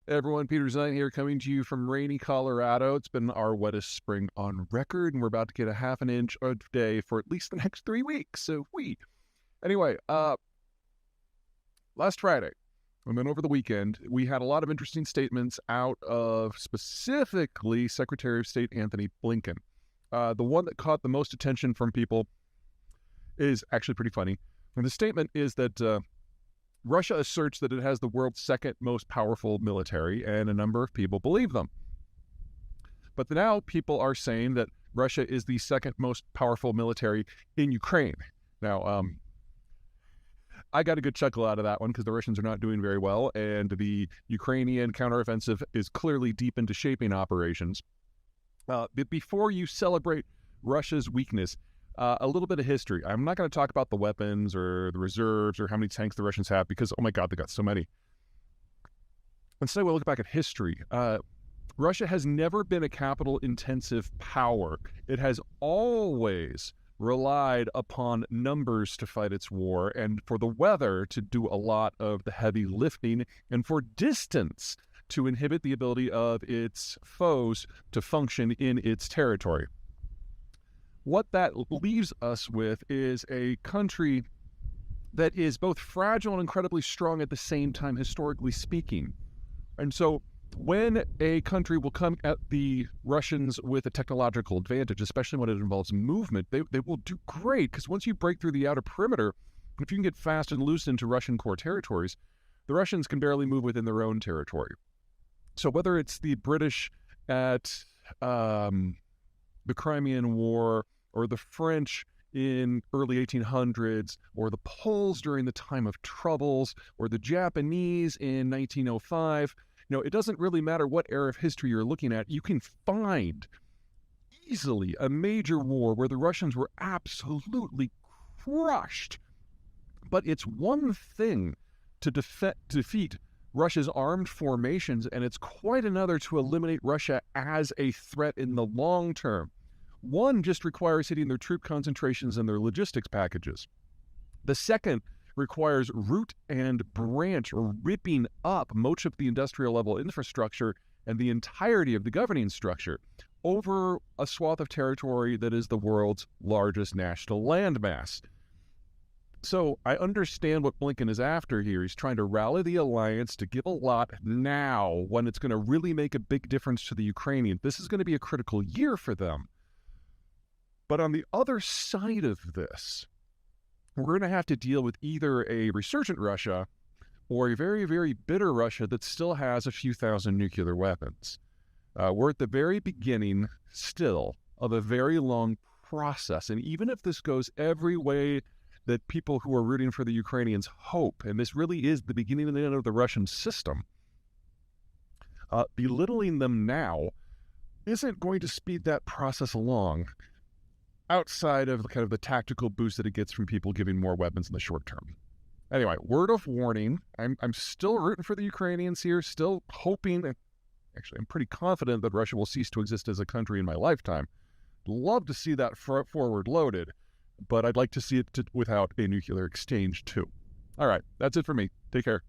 Hey everyone, Peter Zeihan here, coming to you from rainy Colorado. It's been our wettest spring on record, and we're about to get a half an inch a day for at least the next 3 weeks. Anyway, last Friday, and then over the weekend, we had a lot of interesting statements out of specifically Secretary of State Anthony Blinken. The one that caught the most attention from people is actually pretty funny. And the statement is that Russia asserts that it has the world's second most powerful military, and a number of people believe them. But now people are saying that Russia is the second most powerful military in Ukraine. Now, I got a good chuckle out of that one because the Russians are not doing very well, and the Ukrainian counteroffensive is clearly deep into shaping operations. But before you celebrate Russia's weakness, a little bit of history. I'm not going to talk about the weapons or the reserves or how many tanks the Russians have because, oh my God, they got so many. Instead, we'll look back at history. Russia has never been a capital-intensive power. It has always relied upon numbers to fight its war and for the weather to do a lot of the heavy lifting and for distance to inhibit the ability of its foes to function in its territory. What that leaves us with is a country that is both fragile and incredibly strong at the same time, historically speaking. And so when a country will come at the Russians with a technological advantage, especially when it involves movement, they will do great, because once you break through the outer perimeter, if you can get fast and loose into Russian core territories, the Russians can barely move within their own territory. So whether it's the British at the Crimean War, or the French in early 1800s, or the Poles during the time of troubles, or the Japanese in 1905. It doesn't really matter what era of history you're looking at. You can find easily a major war where the Russians were absolutely crushed. But it's one thing to defeat Russia's armed formations, and it's quite another to eliminate Russia as a threat in the long term. One just requires hitting their troop concentrations and their logistics packages. The second requires root and branch ripping up much of the industrial level infrastructure and the entirety of the governing structure over a swath of territory that is the world's largest national landmass. So I understand what Blinken is after here. He's trying to rally the alliance to give a lot now when it's going to really make a big difference to the Ukrainians. This is going to be a critical year for them. But on the other side of this, we're going to have to deal with either a resurgent Russia or a very, very bitter Russia that still has a few thousand nuclear weapons. We're at the very beginning still of a very long process. And even if this goes every way that people who are rooting for the Ukrainians hope, and this really is the beginning and the end of the Russian system, belittling them now isn't going to speed that process along, outside of kind of the tactical boost that it gets from people giving more weapons in the short term. Anyway, word of warning, I'm still rooting for the Ukrainians here, still hoping, actually I'm pretty confident that Russia will cease to exist as a country in my lifetime. Love to see that forward loaded, but I'd like to see it without a nuclear exchange too. All right, that's it for me. Take care.